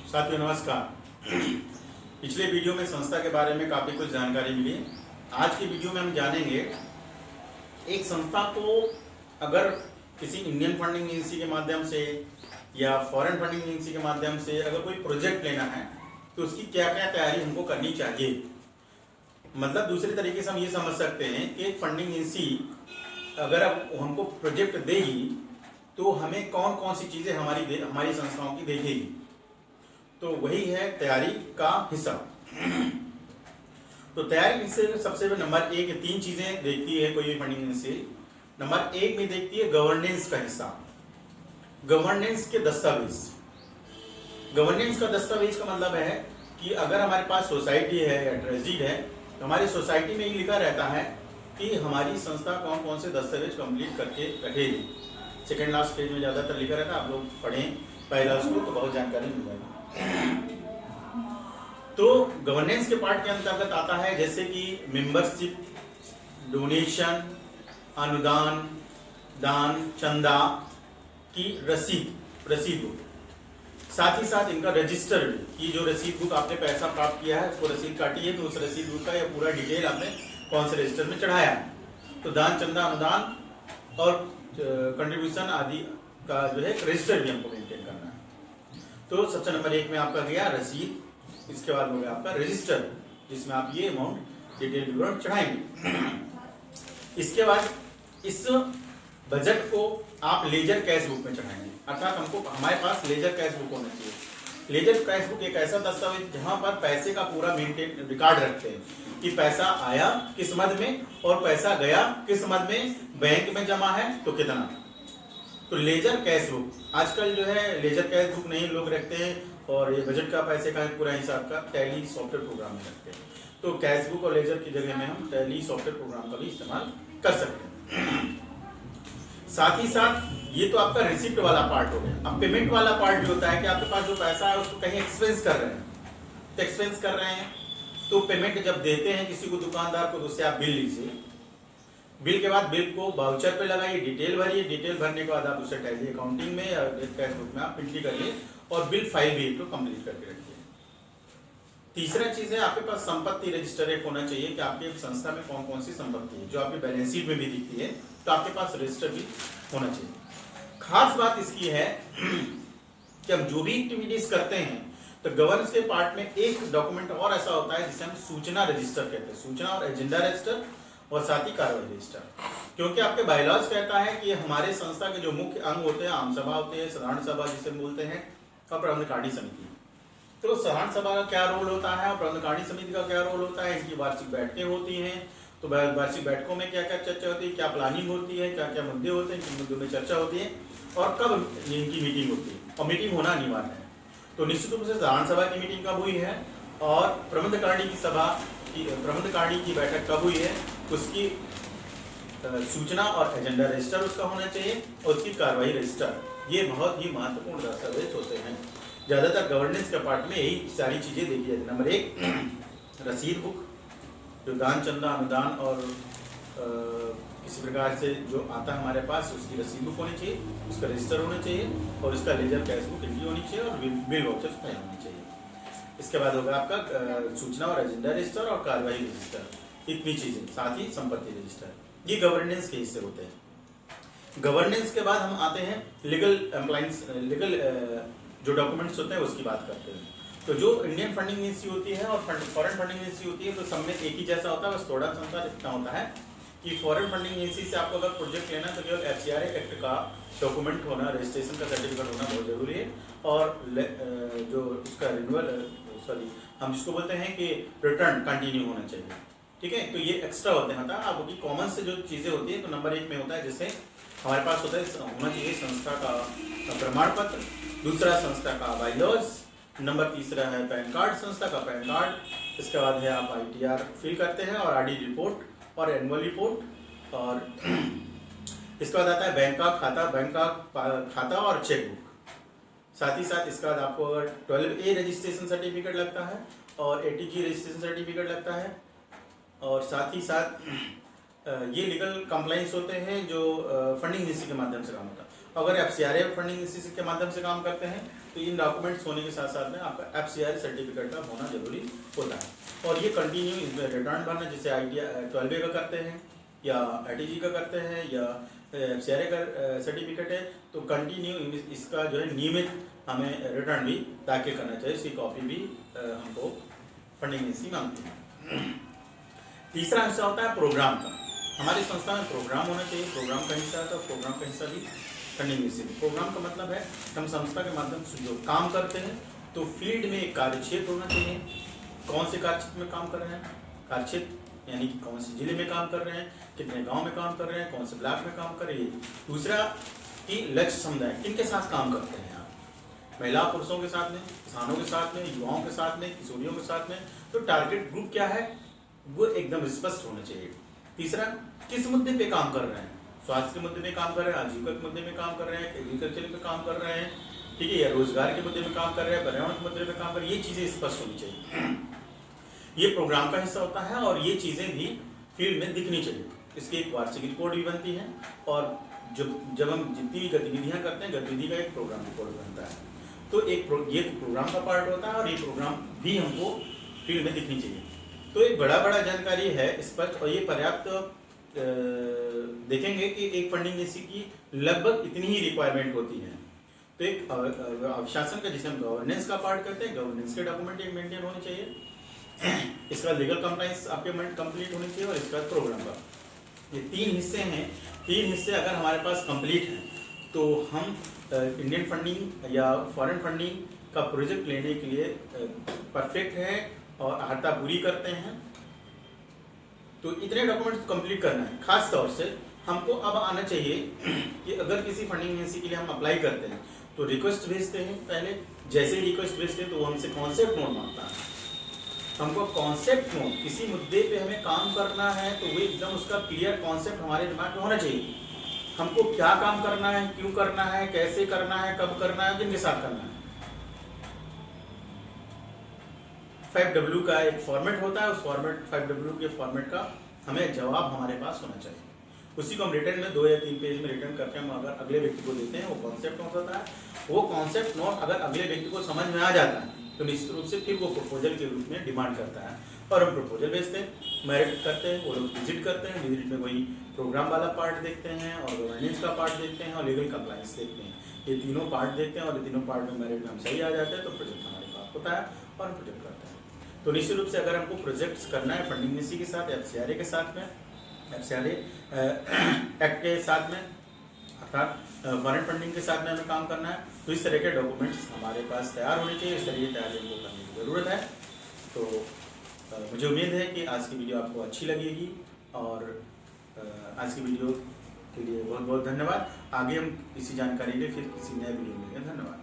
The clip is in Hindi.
साथियों नमस्कार। पिछले वीडियो में संस्था के बारे में काफ़ी कुछ जानकारी मिली। आज की वीडियो में हम जानेंगे एक संस्था को अगर किसी इंडियन फंडिंग एजेंसी के माध्यम से या फॉरेन फंडिंग एजेंसी के माध्यम से अगर कोई प्रोजेक्ट लेना है तो उसकी क्या क्या तैयारी हमको करनी चाहिए। मतलब दूसरे तरीके से हम ये समझ सकते हैं कि एक फंडिंग एजेंसी अगर अब हमको प्रोजेक्ट देगी तो हमें कौन कौन सी चीज़ें हमारी संस्थाओं की देखेगी। तो वही है तैयारी का हिस्सा। तो तैयारी से सबसे नंबर एक 3 चीजें देखती है कोई भी फंडिंग एजेंसी। नंबर 1 में देखती है गवर्नेंस का हिस्सा, गवर्नेंस के दस्तावेज। गवर्नेंस का दस्तावेज का मतलब है कि अगर हमारे पास सोसाइटी है या ट्रेजरी है तो हमारी सोसाइटी में ही लिखा रहता है कि हमारी संस्था कौन कौन से दस्तावेज कंप्लीट करके रखेगी। सेकेंड लास्ट पेज में ज्यादातर लिखा रहता है, आप लोग पढ़ें पहला उसको तो बहुत जानकारी मिल जाएगी। तो गवर्नेंस के पार्ट के अंतर्गत आता है जैसे कि मेंबरशिप, डोनेशन, अनुदान, दान, चंदा की रसीद बुक, साथ ही साथ इनका रजिस्टर भी कि जो रसीद बुक आपने पैसा प्राप्त किया है उसको रसीद काटी है तो उस रसीद बुक का यह पूरा डिटेल आपने कौन से रजिस्टर में चढ़ाया है। तो दान, चंदा, अनुदान और कंट्रीब्यूशन आदि का जो है रजिस्टर भी हमको मेंटेन करना है। तो सबसे नंबर 1 में आपका गया रसीद, इसके बाद हो गया आपका रजिस्टर जिसमें आप ये अमाउंट डिटेल विवरण चढ़ाएंगे। इसके बाद इस बजट को आप लेजर कैश बुक में चढ़ाएंगे, अर्थात हमको हमारे पास लेजर कैश बुक होना चाहिए। लेजर कैश बुक एक ऐसा दस्तावेज जहां पर पैसे का पूरा मेंटेन रिकॉर्ड रखते हैं कि पैसा आया किस मद में और पैसा गया किस मद में, बैंक में जमा है तो कितना। तो लेजर कैश बुक, आजकल जो है लेजर कैश बुक नहीं लोग रखते हैं और ये बजट का पैसे का पूरा हिसाब का टैली सॉफ्टवेयर प्रोग्राम में रखते हैं। तो कैश बुक और लेजर की जगह में हम टैली सॉफ्टवेयर प्रोग्राम का भी इस्तेमाल कर सकते हैं। साथ ही साथ ये तो आपका रिसिप्ट वाला पार्ट हो गया। अब पेमेंट वाला पार्ट जो होता है कि आपके पास जो पैसा है उसको कहीं एक्सपेंस कर रहे हैं, तो एक्सपेंस कर रहे हैं तो पेमेंट जब देते हैं किसी को दुकानदार को तो उससे आप बिल लीजिए। बिल के बाद बिल को वाउचर पे लगाइए, डिटेल भरिए, डिटेल भरने के बाद आप उसे टैली अकाउंटिंग में या कैश बुक में आप एंट्री करिए और बिल फाइल भी तो कंप्लीट करके रखिए। तीसरा चीज है आपके पास संपत्ति रजिस्टर एक होना चाहिए कि आपके संस्था में कौन कौन सी संपत्ति है जो आपके बैलेंस शीट में भी दिखती है, तो आपके पास रजिस्टर भी होना चाहिए। खास बात इसकी है कि हम जो भी एक्टिविटीज करते हैं तो गवर्नेंस के पार्ट में एक डॉक्यूमेंट और ऐसा होता है जिसे हम सूचना रजिस्टर कहते हैं, सूचना और एजेंडा रजिस्टर और साथ ही कार्रवाई रजिस्टर। क्योंकि आपके बायलॉज कहता है कि हमारे संस्था के जो मुख्य अंग होते हैं, आम सभा होते हैं, साधारण सभा जिसे बोलते हैं, और प्रबंधकारिणी समिति। तो साधारण सभा का क्या रोल होता है और प्रबंधकारिणी समिति का क्या रोल होता है, इनकी वार्षिक बैठकें होती हैं। तो वार्षिक बैठकों में क्या क्या चर्चा होती है, क्या प्लानिंग होती है, क्या क्या मुद्दे होते हैं, किन मुद्दों में चर्चा होती है और कब इनकी मीटिंग होती है, और मीटिंग होना अनिवार्य है। तो निश्चित रूप से साधारण सभा की मीटिंग कब हुई है और प्रबंधकारिणी की बैठक कब हुई है, उसकी सूचना और एजेंडा रजिस्टर उसका होना चाहिए और उसकी कार्रवाई रजिस्टर, ये बहुत ही महत्वपूर्ण दस्तावेज होते हैं। ज्यादातर गवर्नेंस के पार्ट में यही सारी चीजें देखी जाती है। नंबर 1 रसीद बुक, जो दान, चंदा, अनुदान और किसी प्रकार से जो आता है हमारे पास उसकी रसीद बुक होनी चाहिए, उसका रजिस्टर होना चाहिए और उसका लेजर कैश बुक एंट्री होनी चाहिए और बिल वाउचर्स फाइल होनी चाहिए। इसके बाद होगा आपका सूचना और एजेंडा रजिस्टर और कार्रवाई रजिस्टर, इतनी चीजें, साथ ही संपत्ति रजिस्टर, ये गवर्नेंस के हिस्से होते हैं। गवर्नेंस के बाद हम आते हैं लीगल जो डॉक्यूमेंट्स होते हैं उसकी बात करते हैं। तो जो इंडियन फंडिंग एजेंसी होती है और फॉरेन फंडिंग एजेंसी होती है तो सब में एक ही जैसा होता है, बस थोड़ा सा अंतर इतना होता है कि फॉरेन फंडिंग एजेंसी से आपको अगर प्रोजेक्ट लेना है तो केवल FCRA एक्ट का डॉक्यूमेंट होना, रजिस्ट्रेशन का सर्टिफिकेट होना बहुत जरूरी है और जो उसका हम जिसको बोलते हैं कि रिटर्न कंटिन्यू होना चाहिए। ठीक है, तो ये एक्स्ट्रा होते हैं। मतलब आपकी कॉमन से जो चीजें होती है तो नंबर 1 में होता है जैसे हमारे पास होता है होना चाहिए संस्था का प्रमाण पत्र, दूसरा संस्था का बायलॉज, नंबर 3 है पैन कार्ड, संस्था का पैन कार्ड। इसके बाद है आप ITR फिल करते हैं और RD रिपोर्ट और एनुअल रिपोर्ट, और इसके बाद आता है बैंक का खाता और चेक बुक। साथ ही साथ इसके बाद आपको अगर 12A रजिस्ट्रेशन सर्टिफिकेट लगता है और ATG रजिस्ट्रेशन सर्टिफिकेट लगता है, और साथ ही साथ ये लीगल कंप्लाइंस होते हैं जो फंडिंग एजेंसी के माध्यम से काम होता है। अगर FCRA फंडिंग एजेंसी के माध्यम से काम करते हैं तो इन डॉक्यूमेंट्स होने के साथ साथ में आपका FCRA सर्टिफिकेट का होना जरूरी होता है। और ये कंटिन्यू इसमें रिटर्न भरना, जैसे ITI 12A का करते हैं या ITG का करते हैं या FCRA का सर्टिफिकेट है, तो कंटिन्यू इसका जो है नियमित हमें रिटर्न भी दाखिल करना चाहिए। इसकी कॉपी भी हमको फंडिंग एजेंसी मांगती है। तीसरा हिस्सा होता है प्रोग्राम का। हमारी संस्था में प्रोग्राम होना चाहिए, प्रोग्राम का हिस्सा है, तो प्रोग्राम का हिस्सा भी फंडिंग एजेंसी। प्रोग्राम का मतलब है हम संस्था के माध्यम से जो काम करते हैं, तो फील्ड में एक कार्यक्षेत्र होना चाहिए। कौन से कार्यक्षेत्र में काम कर रहे हैं, कार्यक्षेत्र यानी कि कौन से जिले में काम कर रहे हैं, कितने गांव में काम कर रहे हैं, कौन से ब्लॉक में काम कर रहे हैं। दूसरा कि लक्ष्य समुदाय किनके साथ काम करते हैं आप, महिला पुरुषों के साथ में, किसानों के साथ में, युवाओं के साथ में, किशोरियों के साथ में। तो टारगेट ग्रुप क्या है वो एकदम स्पष्ट होना चाहिए। तीसरा किस मुद्दे पे काम कर रहे हैं, स्वास्थ्य के मुद्दे में काम कर रहे हैं, आजीविका के मुद्दे में काम कर रहे हैं, एग्रीकल्चर पे काम कर रहे हैं, ठीक है, या रोजगार के मुद्दे में काम कर रहे हैं, पर्यावरण के मुद्दे में काम कर रहे हैं। ये चीजें स्पष्ट होनी चाहिए। ये प्रोग्राम का हिस्सा होता है और ये चीजें भी फील्ड में दिखनी चाहिए। इसकी एक वार्षिक रिपोर्ट भी बनती है और जब हम जितनी भी गतिविधियां करते हैं, गतिविधि का एक प्रोग्राम रिपोर्ट बनता है। तो ये प्रोग्राम का पार्ट होता है और ये प्रोग्राम भी हमको फील्ड में दिखनी चाहिए। तो एक बड़ा जानकारी है स्पष्ट और ये पर्याप्त देखेंगे कि एक फंडिंग एजेंसी की लगभग इतनी ही रिक्वायरमेंट होती है। तो एक अभिशासन का, जिसे हम गवर्नेंस का पार्ट करते हैं, गवर्नेंस के डॉक्यूमेंट मेंटेन होने चाहिए, इसका लीगल कंप्लायंस आपके कंप्लीट होनी चाहिए और इसका प्रोग्राम का। ये 3 हिस्से हैं। 3 हिस्से अगर हमारे पास कंप्लीट हैं तो हम इंडियन फंडिंग या फॉरेन फंडिंग का प्रोजेक्ट लेने के लिए परफेक्ट है और अर्हता पूरी करते हैं। तो इतने डॉक्यूमेंट्स कंप्लीट करना है। खास तौर से हमको अब आना चाहिए कि अगर किसी फंडिंग एजेंसी के लिए हम अप्लाई करते हैं तो रिक्वेस्ट भेजते हैं। पहले जैसे ही रिक्वेस्ट भेजते हैं तो वो हमसे कॉन्सेप्ट नोट मांगता है। हमको कॉन्सेप्ट नोट, किसी मुद्दे पे हमें काम करना है तो वो एकदम उसका क्लियर कॉन्सेप्ट हमारे दिमाग में होना चाहिए। हमको क्या काम करना है, क्यों करना है, कैसे करना है, कब करना है, किनके साथ करना है। 5W का एक फॉर्मेट होता है, उस फॉर्मेट 5W के फॉर्मेट का हमें जवाब हमारे पास होना चाहिए। उसी को हम रिटर्न में 2 या 3 पेज में रिटर्न करके हम अगर अगले व्यक्ति को देते हैं, वो कॉन्सेप्ट नोट होता है। वो कॉन्सेप्ट नोट अगर अगले व्यक्ति को समझ में आ जाता है तो निश्चित रूप से फिर वो प्रपोजल के रूप में डिमांड करता है और हम प्रपोजल भेजते हैं, मेरिट करते हैं, वो लोग विजिट करते हैं। विजिट में वही प्रोग्राम वाला पार्ट देखते हैं और गवर्नेंस का पार्ट देखते हैं और लीगल कंप्लायंस देखते हैं। ये तीनों पार्ट देखते हैं और ये तीनों पार्ट में मेरिट में हम सही आ जाते हैं तो प्रोजेक्ट हमारे पास होता है और हम प्रोजेक्ट करते हैं। तो निश्चित रूप से अगर हमको प्रोजेक्ट्स करना है फंडिंग एजेंसी के साथ, FCRA के साथ में, FCRA एक्ट के साथ में, अर्थात फॉरेन फंडिंग के साथ में हमें काम करना है, तो इस तरह के डॉक्यूमेंट्स हमारे पास तैयार होने चाहिए। इस तरह तैयारी हमको करने की ज़रूरत है। तो मुझे उम्मीद है कि आज की वीडियो आपको अच्छी लगेगी और आज की वीडियो के लिए बहुत बहुत धन्यवाद। आगे हम इसी जानकारी के फिर किसी नए वीडियो में मिलेंगे। धन्यवाद।